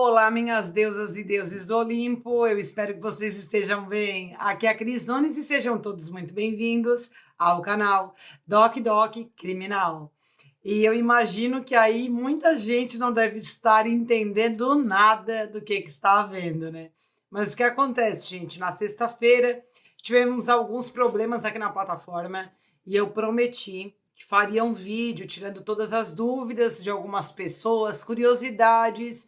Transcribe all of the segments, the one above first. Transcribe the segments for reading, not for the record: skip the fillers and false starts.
Olá, minhas deusas e deuses do Olimpo, eu espero que vocês estejam bem. Aqui é a Cris Nunes e sejam todos muito bem-vindos ao canal Doc Doc Criminal. E eu imagino que aí muita gente não deve estar entendendo nada do que está havendo, né? Mas o que acontece, gente? Na sexta-feira tivemos alguns problemas aqui na plataforma e eu prometi que faria um vídeo tirando todas as dúvidas de algumas pessoas, curiosidades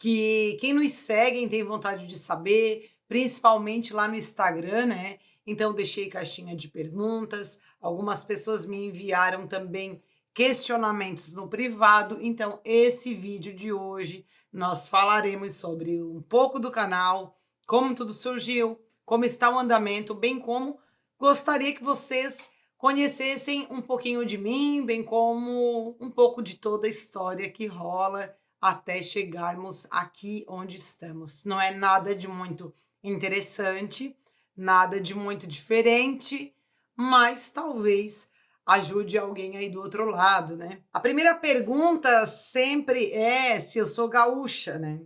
que quem nos segue tem vontade de saber, principalmente lá no Instagram, né? Então deixei caixinha de perguntas, algumas pessoas me enviaram também questionamentos no privado. Então esse vídeo de hoje nós falaremos sobre um pouco do canal, como tudo surgiu, como está o andamento, bem como gostaria que vocês conhecessem um pouquinho de mim, bem como um pouco de toda a história que rola até chegarmos aqui onde estamos. Não é nada de muito interessante, nada de muito diferente, mas talvez ajude alguém aí do outro lado, né? A primeira pergunta sempre é se eu sou gaúcha, né?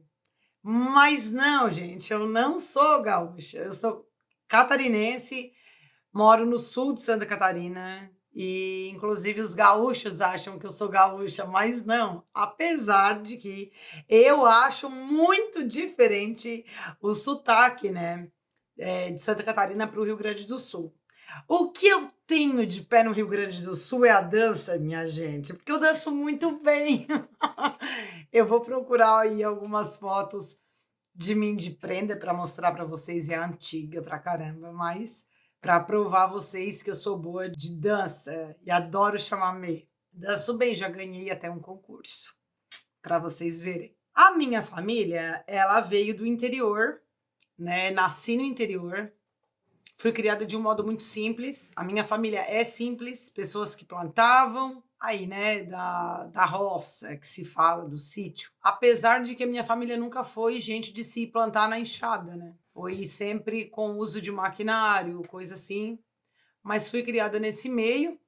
Mas não, gente, eu não sou gaúcha. Eu sou catarinense, moro no sul de Santa Catarina e, inclusive, os gaúchos acham que eu sou gaúcha, mas não. Apesar de que eu acho muito diferente o sotaque, né, de Santa Catarina para o Rio Grande do Sul. O que eu tenho de pé no Rio Grande do Sul é a dança, minha gente, porque eu danço muito bem. Eu vou procurar aí algumas fotos de mim de prenda para mostrar para vocês, é antiga pra caramba, mas para provar a vocês que eu sou boa de dança e adoro chamamé. Danço bem, já ganhei até um concurso, para vocês verem. A minha família, ela veio do interior, né? Nasci no interior, fui criada de um modo muito simples. A minha família é simples, pessoas que plantavam, aí, né, da roça, que se fala, do sítio. Apesar de que a minha família nunca foi gente de se plantar na enxada, né? Foi sempre com uso de maquinário, coisa assim. Mas fui criada nesse meio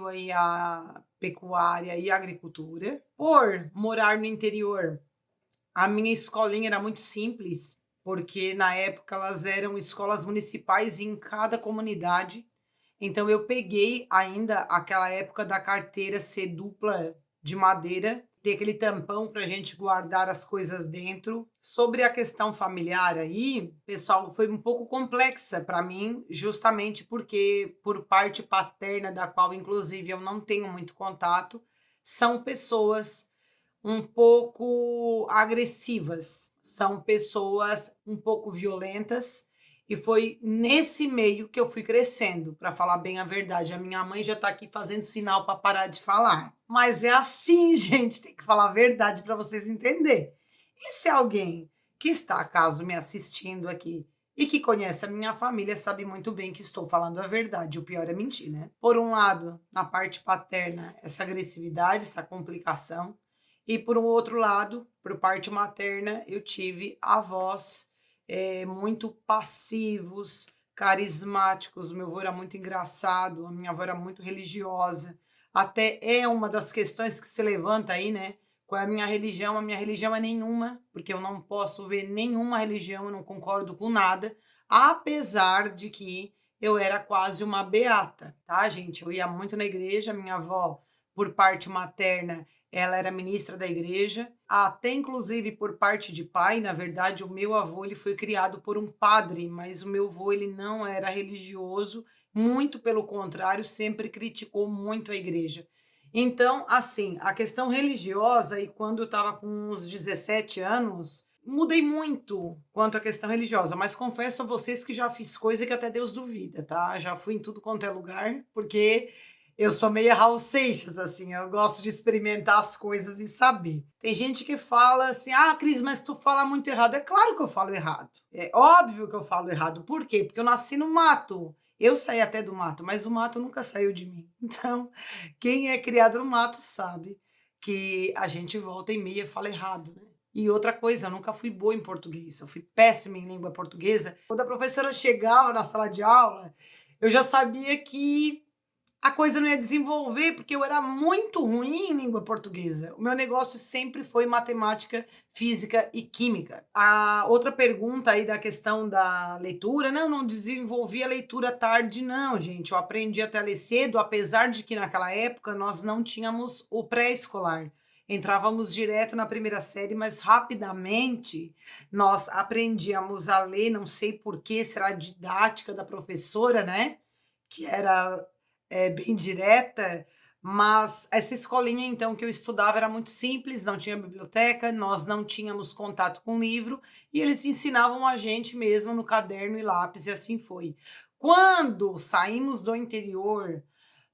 aí a pecuária e agricultura. Por morar no interior, a minha escolinha era muito simples, porque na época elas eram escolas municipais em cada comunidade. Então eu peguei ainda aquela época da carteira ser dupla de madeira, ter aquele tampão para a gente guardar as coisas dentro. Sobre a questão familiar aí, pessoal, foi um pouco complexa para mim, justamente porque por parte paterna, da qual inclusive eu não tenho muito contato, são pessoas um pouco agressivas, são pessoas um pouco violentas, e foi nesse meio que eu fui crescendo, para falar bem a verdade. A minha mãe já está aqui fazendo sinal para parar de falar. Mas é assim, gente, tem que falar a verdade para vocês entenderem. E se alguém que está, acaso, me assistindo aqui e que conhece a minha família sabe muito bem que estou falando a verdade, o pior é mentir, né? Por um lado, na parte paterna, essa agressividade, essa complicação, e por um outro lado, por parte materna, eu tive avós muito passivos, carismáticos. Meu avô era muito engraçado, a minha avó era muito religiosa. Até é uma das questões que se levanta aí, né? Qual é a minha religião? A minha religião é nenhuma, porque eu não posso ver nenhuma religião, eu não concordo com nada, apesar de que eu era quase uma beata, tá, gente? Eu ia muito na igreja, minha avó, por parte materna, ela era ministra da igreja, até inclusive por parte de pai. Na verdade, o meu avô ele foi criado por um padre, mas o meu avô ele não era religioso, muito pelo contrário, sempre criticou muito a igreja. Então, assim, a questão religiosa, e quando eu estava com uns 17 anos, mudei muito quanto à questão religiosa, mas confesso a vocês que já fiz coisa que até Deus duvida, tá? Já fui em tudo quanto é lugar, porque eu sou meio Raul Seixas, assim, eu gosto de experimentar as coisas e saber. Tem gente que fala assim, ah, Cris, mas tu fala muito errado. É claro que eu falo errado. É óbvio que eu falo errado. Por quê? Porque eu nasci no mato. Eu saí até do mato, mas o mato nunca saiu de mim. Então, quem é criado no mato sabe que a gente volta e meia fala errado, né? E outra coisa, eu nunca fui boa em português, eu fui péssima em língua portuguesa. Quando a professora chegava na sala de aula, eu já sabia que a coisa não ia desenvolver, porque eu era muito ruim em língua portuguesa. O meu negócio sempre foi matemática, física e química. A outra pergunta aí da questão da leitura, não desenvolvi a leitura tarde, não, gente. Eu aprendi até a ler cedo, apesar de que naquela época nós não tínhamos o pré-escolar. Entrávamos direto na primeira série, mas rapidamente nós aprendíamos a ler, não sei por que, será a didática da professora, né? Que era bem direta, mas essa escolinha então que eu estudava era muito simples, não tinha biblioteca, nós não tínhamos contato com livro e eles ensinavam a gente mesmo no caderno e lápis e assim foi. Quando saímos do interior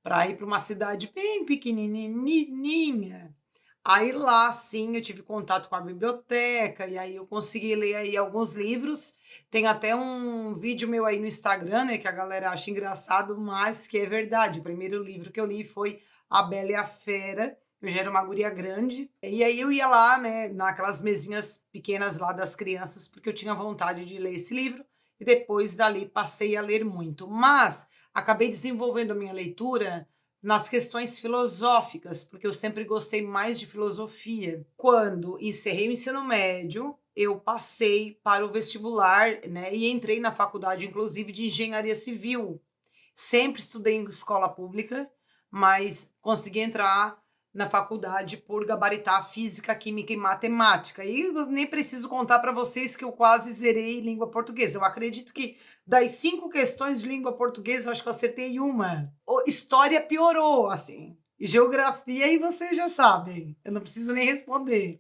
para ir para uma cidade bem pequenininha, aí lá sim eu tive contato com a biblioteca e aí eu consegui ler aí alguns livros. Tem até um vídeo meu aí no Instagram, né, que a galera acha engraçado, mas que é verdade. O primeiro livro que eu li foi A Bela e a Fera. Eu já era uma guria grande. E aí eu ia lá, né, naquelas mesinhas pequenas lá das crianças, porque eu tinha vontade de ler esse livro. E depois dali passei a ler muito. Mas acabei desenvolvendo a minha leitura nas questões filosóficas, porque eu sempre gostei mais de filosofia. Quando encerrei o ensino médio, eu passei para o vestibular, né, e entrei na faculdade, inclusive, de engenharia civil. Sempre estudei em escola pública, mas consegui entrar na faculdade por gabaritar física, química e matemática. E eu nem preciso contar para vocês que eu quase zerei língua portuguesa. Eu acredito que das 5 questões de língua portuguesa, eu acho que eu acertei uma. História piorou, assim. E geografia, aí vocês já sabem. Eu não preciso nem responder.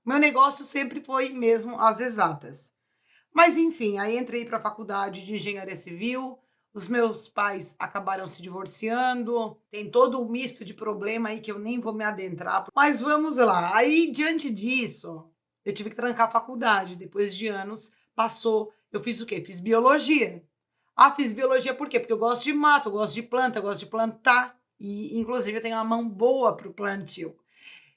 Meu negócio sempre foi mesmo as exatas. Mas enfim, aí entrei para a faculdade de engenharia civil. Os meus pais acabaram se divorciando. Tem todo um misto de problema aí que eu nem vou me adentrar. Mas vamos lá. Aí, diante disso, eu tive que trancar a faculdade. Depois de anos, passou. Eu fiz o quê? Fiz biologia. Ah, fiz biologia por quê? Porque eu gosto de mato, eu gosto de planta, eu gosto de plantar. E, inclusive, eu tenho uma mão boa para o plantio.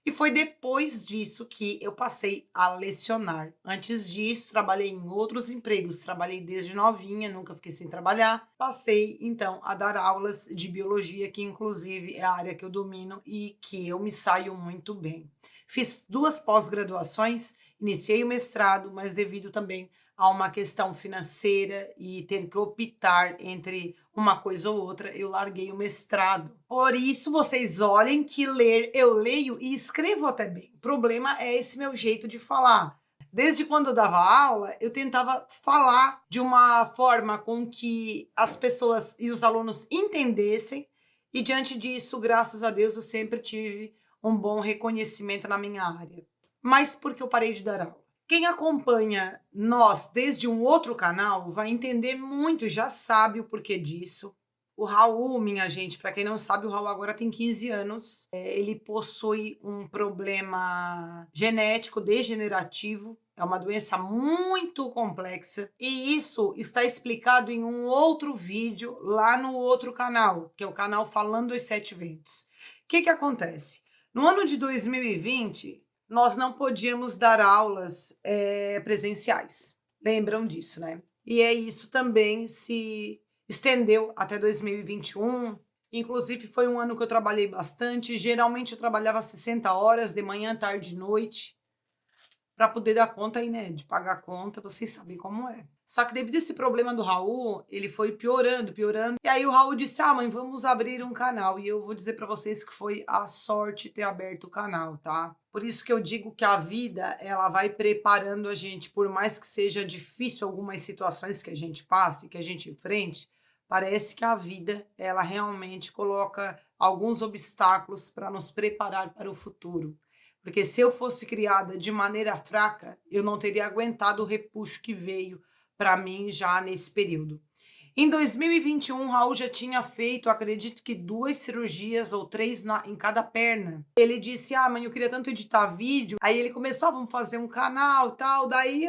E foi depois disso que eu passei a lecionar. Antes disso, trabalhei em outros empregos. Trabalhei desde novinha, nunca fiquei sem trabalhar. Passei, então, a dar aulas de biologia, que inclusive é a área que eu domino e que eu me saio muito bem. Fiz 2 pós-graduações, iniciei o mestrado, mas devido também a uma questão financeira e ter que optar entre uma coisa ou outra, eu larguei o mestrado. Por isso, vocês olhem que ler eu leio e escrevo até bem. O problema é esse meu jeito de falar. Desde quando eu dava aula, eu tentava falar de uma forma com que as pessoas e os alunos entendessem, e diante disso, graças a Deus, eu sempre tive um bom reconhecimento na minha área. Mas por que eu parei de dar aula? Quem acompanha nós desde um outro canal vai entender muito, já sabe o porquê disso. O Raul, minha gente, para quem não sabe, o Raul agora tem 15 anos. Ele possui um problema genético degenerativo. É uma doença muito complexa. E isso está explicado em um outro vídeo lá no outro canal, que é o canal Falando os Sete Ventos. O que acontece? No ano de 2020, nós não podíamos dar aulas presenciais. Lembram disso, né? E isso também se estendeu até 2021. Inclusive, foi um ano que eu trabalhei bastante. Geralmente, eu trabalhava 60 horas, de manhã, tarde e noite, para poder dar conta aí, né? De pagar a conta, vocês sabem como é. Só que devido a esse problema do Raul, ele foi piorando. E aí o Raul disse, mãe, vamos abrir um canal. E eu vou dizer para vocês que foi a sorte ter aberto o canal, tá? Por isso que eu digo que a vida, ela vai preparando a gente, por mais que seja difícil algumas situações que a gente passe, que a gente enfrente, parece que a vida, ela realmente coloca alguns obstáculos para nos preparar para o futuro. Porque se eu fosse criada de maneira fraca, eu não teria aguentado o repuxo que veio para mim já nesse período. Em 2021, Raul já tinha feito, acredito que 2 cirurgias ou 3 em cada perna. Ele disse, mãe, eu queria tanto editar vídeo. Aí ele começou, vamos fazer um canal e tal. Daí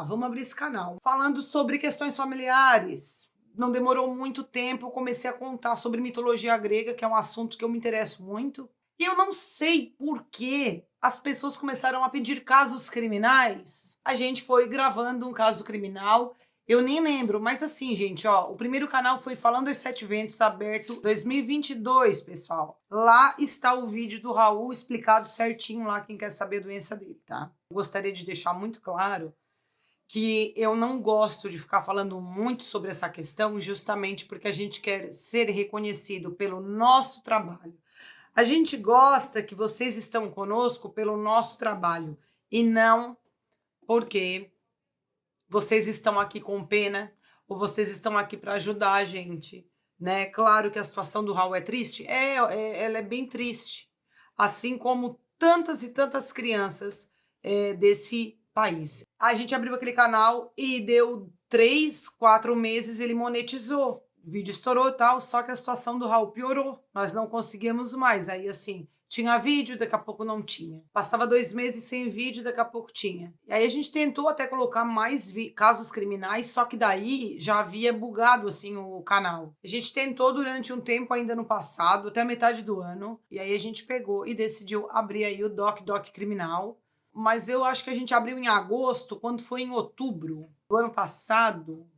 vamos abrir esse canal. Falando sobre questões familiares. Não demorou muito tempo, eu comecei a contar sobre mitologia grega, que é um assunto que eu me interesso muito. E eu não sei por que as pessoas começaram a pedir casos criminais. A gente foi gravando um caso criminal. Eu nem lembro, mas assim, gente, ó, o primeiro canal foi Falando dos Sete Ventos, aberto 2022, pessoal. Lá está o vídeo do Raul explicado certinho lá, quem quer saber a doença dele, tá? Gostaria de deixar muito claro que eu não gosto de ficar falando muito sobre essa questão, justamente porque a gente quer ser reconhecido pelo nosso trabalho. A gente gosta que vocês estão conosco pelo nosso trabalho e não porque vocês estão aqui com pena ou vocês estão aqui para ajudar a gente, né? Claro que a situação do Raul é triste, ela é bem triste, assim como tantas e tantas crianças desse país. A gente abriu aquele canal e deu 3, 4 meses ele monetizou. O vídeo estourou e tal, só que a situação do Raul piorou. Nós não conseguíamos mais. Aí, assim, tinha vídeo, daqui a pouco não tinha. Passava 2 meses sem vídeo, daqui a pouco tinha. E aí a gente tentou até colocar mais casos criminais, só que daí já havia bugado, assim, o canal. A gente tentou durante um tempo ainda no passado, até a metade do ano, e aí a gente pegou e decidiu abrir aí o Doc Criminal. Mas eu acho que a gente abriu em agosto, quando foi em outubro do ano passado,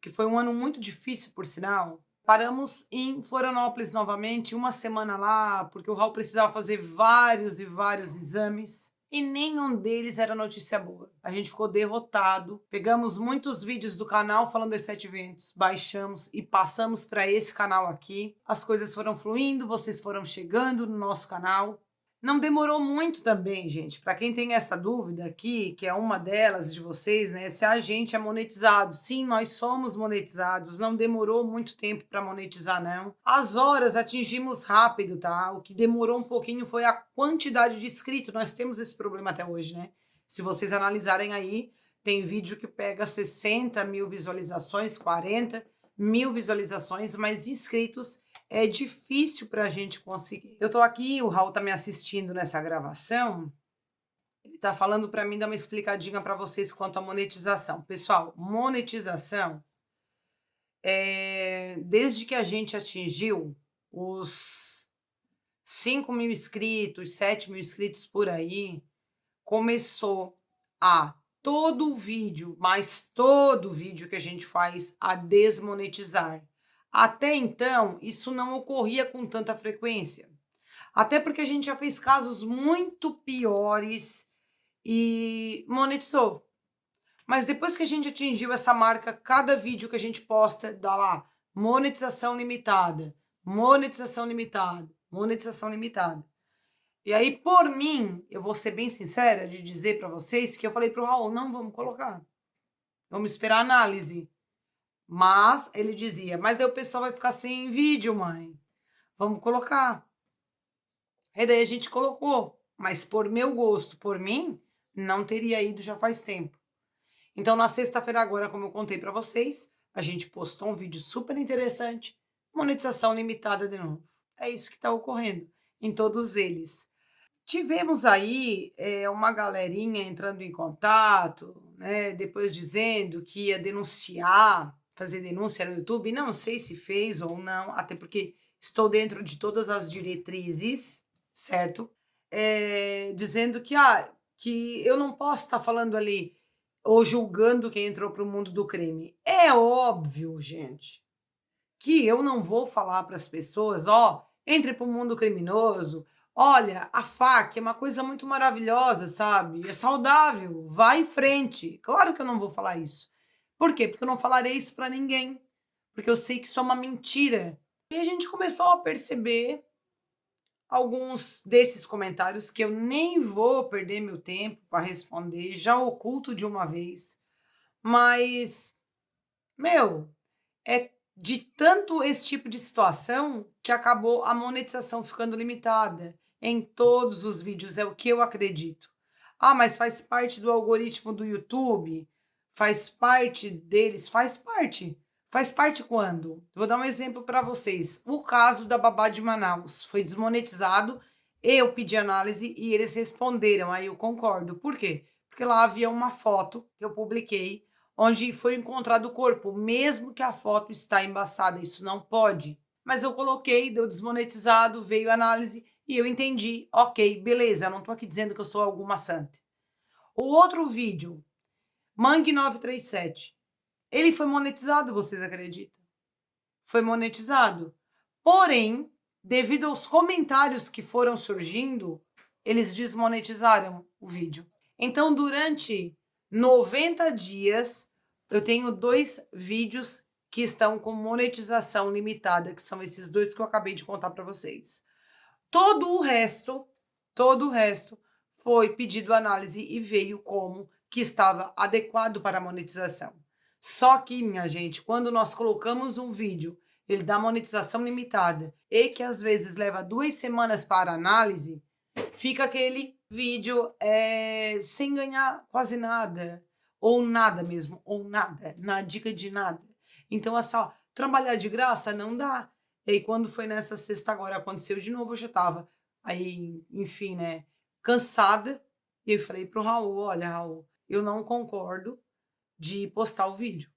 que foi um ano muito difícil, por sinal. Paramos em Florianópolis novamente, uma semana lá, porque o Raul precisava fazer vários e vários exames. E nenhum deles era notícia boa. A gente ficou derrotado. Pegamos muitos vídeos do canal falando dos Sete Ventos, baixamos e passamos para esse canal aqui. As coisas foram fluindo, vocês foram chegando no nosso canal. Não demorou muito também, gente. Para quem tem essa dúvida aqui, que é uma delas de vocês, né? Se a gente é monetizado. Sim, nós somos monetizados. Não demorou muito tempo para monetizar, não. As horas atingimos rápido, tá? O que demorou um pouquinho foi a quantidade de inscritos. Nós temos esse problema até hoje, né? Se vocês analisarem aí, tem vídeo que pega 60 mil visualizações, 40 mil visualizações, mas inscritos é difícil para a gente conseguir. Eu tô aqui, o Raul tá me assistindo nessa gravação, ele tá falando para mim dar uma explicadinha para vocês quanto à monetização. Pessoal, monetização desde que a gente atingiu os 5 mil inscritos, 7 mil inscritos por aí, começou a todo vídeo, mas todo vídeo que a gente faz a desmonetizar. Até então, isso não ocorria com tanta frequência. Até porque a gente já fez casos muito piores e monetizou. Mas depois que a gente atingiu essa marca, cada vídeo que a gente posta dá lá monetização limitada, monetização limitada, monetização limitada. E aí, por mim, eu vou ser bem sincera de dizer para vocês que eu falei para o Raul, não vamos colocar. Vamos esperar a análise. Mas ele dizia, mas daí o pessoal vai ficar sem vídeo, mãe. Vamos colocar. E daí a gente colocou. Mas por meu gosto, por mim, não teria ido já faz tempo. Então, na sexta-feira agora, como eu contei para vocês, a gente postou um vídeo super interessante. Monetização limitada de novo. É isso que está ocorrendo em todos eles. Tivemos aí uma galerinha entrando em contato, né, depois dizendo que ia denunciar, fazer denúncia no YouTube. Não sei se fez ou não, até porque estou dentro de todas as diretrizes, certo? Dizendo que eu não posso estar falando ali ou julgando quem entrou para o mundo do crime. É óbvio, gente, que eu não vou falar para as pessoas, entre para o mundo criminoso. Olha, a faca é uma coisa muito maravilhosa, sabe? É saudável, vai em frente. Claro que eu não vou falar isso. Por quê? Porque eu não falarei isso para ninguém. Porque eu sei que isso é uma mentira. E a gente começou a perceber alguns desses comentários que eu nem vou perder meu tempo para responder, já oculto de uma vez. Mas, meu, é de tanto esse tipo de situação que acabou a monetização ficando limitada em todos os vídeos, é o que eu acredito. Mas faz parte do algoritmo do YouTube? Faz parte deles? Faz parte. Faz parte quando? Vou dar um exemplo para vocês. O caso da Babá de Manaus foi desmonetizado, eu pedi análise e eles responderam, aí eu concordo. Por quê? Porque lá havia uma foto que eu publiquei onde foi encontrado o corpo, mesmo que a foto está embaçada, isso não pode. Mas eu coloquei, deu desmonetizado, veio análise e eu entendi, ok, beleza, eu não estou aqui dizendo que eu sou alguma santa. O outro vídeo, Mangue 937, Ele foi monetizado, vocês acreditam? Foi monetizado. Porém, devido aos comentários que foram surgindo, eles desmonetizaram o vídeo. Então, durante 90 dias, eu tenho 2 vídeos que estão com monetização limitada, que são esses 2 que eu acabei de contar para vocês. Todo o resto foi pedido análise e veio como que estava adequado para a monetização. Só que, minha gente, quando nós colocamos um vídeo, ele dá monetização limitada e que às vezes leva 2 semanas para análise, fica aquele vídeo sem ganhar quase nada, ou nada mesmo, ou nada, na dica de nada. Então, essa trabalhar de graça não dá. E aí, quando foi nessa sexta agora, aconteceu de novo, eu já tava aí, enfim, né, cansada. E eu falei pro Raul, olha, Raul, eu não concordo de postar o vídeo.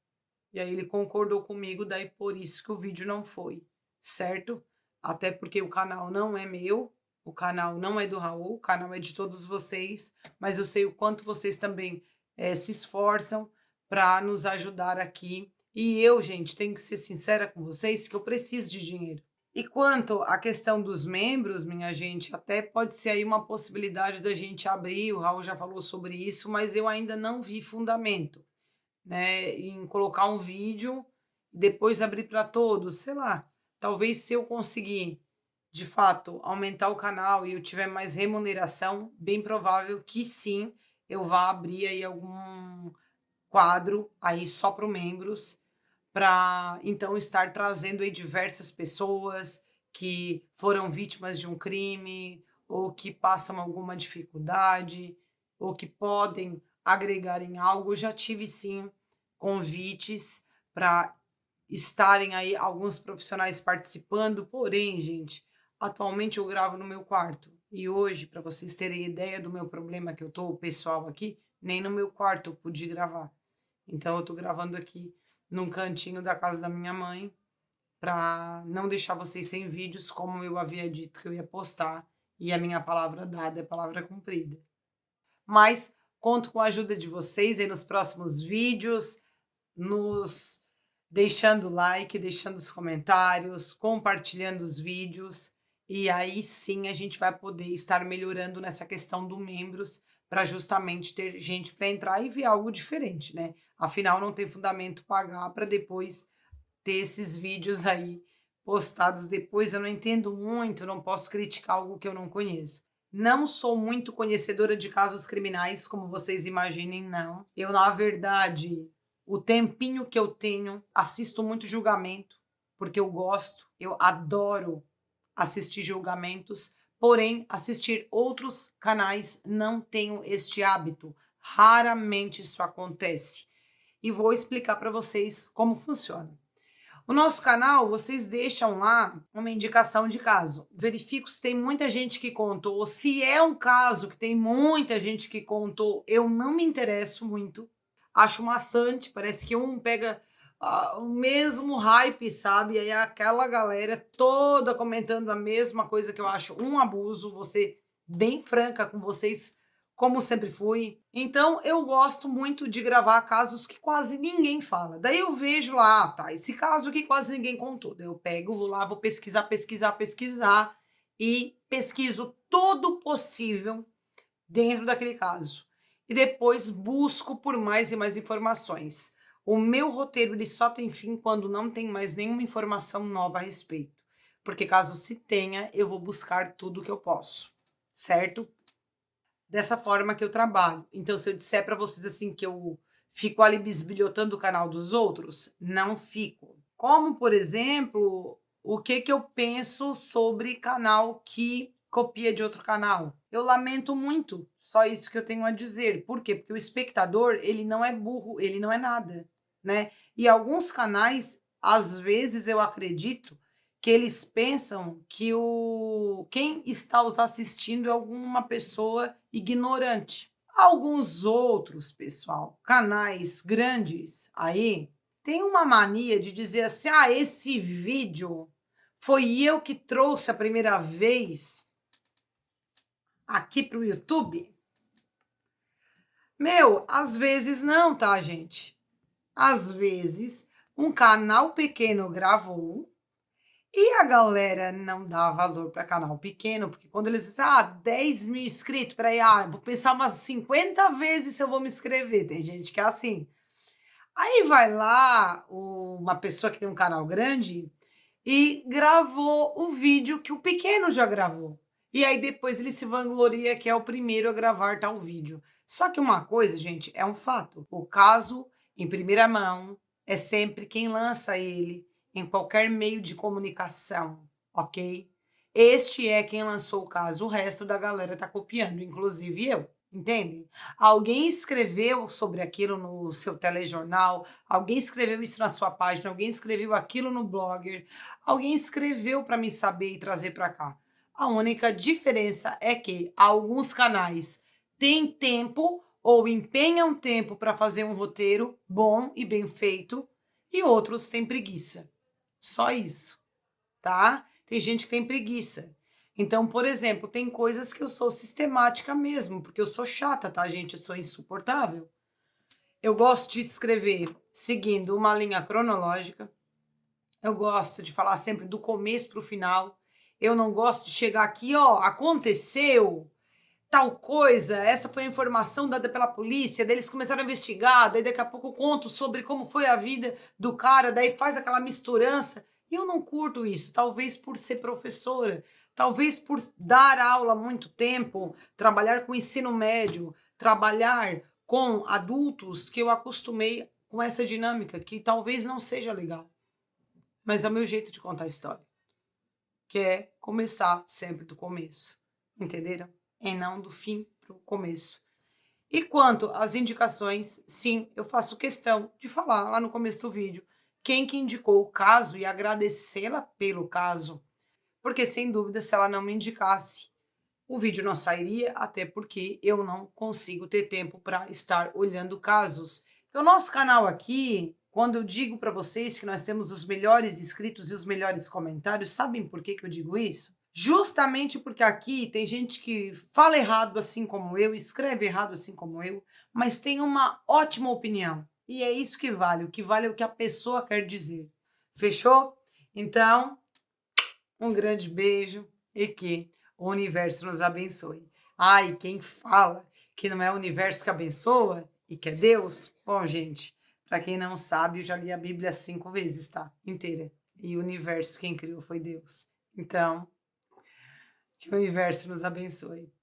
E aí ele concordou comigo, daí por isso que o vídeo não foi, certo? Até porque o canal não é meu, o canal não é do Raul, o canal é de todos vocês, mas eu sei o quanto vocês também se esforçam para nos ajudar aqui. E eu, gente, tenho que ser sincera com vocês que eu preciso de dinheiro. E quanto à questão dos membros, minha gente, até pode ser aí uma possibilidade da gente abrir, o Raul já falou sobre isso, mas eu ainda não vi fundamento, né, em colocar um vídeo e depois abrir para todos, sei lá. Talvez se eu conseguir, de fato, aumentar o canal e eu tiver mais remuneração, bem provável que sim, eu vá abrir aí algum quadro aí só para membros, para então estar trazendo aí diversas pessoas que foram vítimas de um crime ou que passam alguma dificuldade ou que podem agregar em algo. Eu já tive sim convites para estarem aí alguns profissionais participando, porém, gente, atualmente eu gravo no meu quarto. E hoje, para vocês terem ideia do meu problema que eu tô pessoal aqui, nem no meu quarto eu pude gravar. Então eu tô gravando aqui num cantinho da casa da minha mãe, para não deixar vocês sem vídeos, como eu havia dito que eu ia postar, e a minha palavra dada é palavra cumprida. Mas conto com a ajuda de vocês aí nos próximos vídeos, nos deixando like, deixando os comentários, compartilhando os vídeos, e aí sim a gente vai poder estar melhorando nessa questão do membros, para justamente ter gente para entrar e ver algo diferente, né? Afinal, não tem fundamento pagar para depois ter esses vídeos aí postados depois. Eu não entendo muito, não posso criticar algo que eu não conheço. Não sou muito conhecedora de casos criminais, como vocês imaginem, não. Eu, na verdade, o tempinho que eu tenho, assisto muito julgamento, porque eu gosto, eu adoro assistir julgamentos, porém, assistir outros canais não tenho este hábito. Raramente isso acontece. E vou explicar para vocês como funciona. O nosso canal, vocês deixam lá uma indicação de caso. Verifico se tem muita gente que contou. Se é um caso que tem muita gente que contou, eu não me interesso muito. Acho maçante, parece que um pega o mesmo hype, sabe? E aí aquela galera toda comentando a mesma coisa, que eu acho um abuso. Vou ser bem franca com vocês, como sempre fui. Então, eu gosto muito de gravar casos que quase ninguém fala. Daí eu vejo lá, tá, esse caso aqui quase ninguém contou. Daí eu pego, vou lá, vou pesquisar e pesquiso todo o possível dentro daquele caso. E depois busco por mais e mais informações. O meu roteiro ele só tem fim quando não tem mais nenhuma informação nova a respeito. Porque caso se tenha, eu vou buscar tudo que eu posso, certo? Dessa forma que eu trabalho. Então, se eu disser para vocês assim que eu fico ali bisbilhotando o canal dos outros, não fico. Como, por exemplo, o que eu penso sobre canal que copia de outro canal. Eu lamento muito, só isso que eu tenho a dizer. Por quê? Porque o espectador, ele não é burro, ele não é nada, né? E alguns canais, às vezes eu acredito que eles pensam que quem está os assistindo é alguma pessoa ignorante. Alguns outros, pessoal, canais grandes aí, tem uma mania de dizer assim, esse vídeo foi eu que trouxe a primeira vez aqui para o YouTube. Meu, às vezes não, tá, gente? às vezes, um canal pequeno gravou e a galera não dá valor para canal pequeno, porque quando eles dizem, 10 mil inscritos, peraí, vou pensar umas 50 vezes se eu vou me inscrever. Tem gente que é assim. Aí vai lá uma pessoa que tem um canal grande e gravou o vídeo que o pequeno já gravou. E aí depois ele se vangloria que é o primeiro a gravar tal vídeo. Só que uma coisa, gente, é um fato. O caso em primeira mão é sempre quem lança ele em qualquer meio de comunicação, ok? Este é quem lançou o caso, o resto da galera tá copiando, inclusive eu. Entende? Alguém escreveu sobre aquilo no seu telejornal, alguém escreveu isso na sua página, alguém escreveu aquilo no blogger, alguém escreveu para me saber e trazer para cá. A única diferença é que alguns canais têm tempo ou empenham tempo para fazer um roteiro bom e bem feito e outros têm preguiça. Só isso, tá? Tem gente que tem preguiça. Então, por exemplo, tem coisas que eu sou sistemática mesmo, porque eu sou chata, tá, gente? Eu sou insuportável. Eu gosto de escrever seguindo uma linha cronológica. Eu gosto de falar sempre do começo para o final. Eu não gosto de chegar aqui, aconteceu tal coisa, essa foi a informação dada pela polícia, daí eles começaram a investigar, daí daqui a pouco eu conto sobre como foi a vida do cara, daí faz aquela misturança. E eu não curto isso, talvez por ser professora, talvez por dar aula há muito tempo, trabalhar com ensino médio, trabalhar com adultos, que eu acostumei com essa dinâmica, que talvez não seja legal. Mas é o meu jeito de contar a história, que é começar sempre do começo, entenderam? E não do fim para o começo. E quanto às indicações, sim, eu faço questão de falar lá no começo do vídeo quem que indicou o caso e agradecê-la pelo caso, porque sem dúvida se ela não me indicasse, o vídeo não sairia, até porque eu não consigo ter tempo para estar olhando casos. O nosso canal aqui, quando eu digo para vocês que nós temos os melhores inscritos e os melhores comentários, sabem por que eu digo isso? Justamente porque aqui tem gente que fala errado assim como eu, escreve errado assim como eu, mas tem uma ótima opinião. E é isso que vale. O que vale é o que a pessoa quer dizer. Fechou? Então, um grande beijo e que o universo nos abençoe. E quem fala que não é o universo que abençoa e que é Deus, bom, gente, para quem não sabe, eu já li a Bíblia 5 vezes, tá? Inteira. E o universo quem criou foi Deus. Então, que o universo nos abençoe.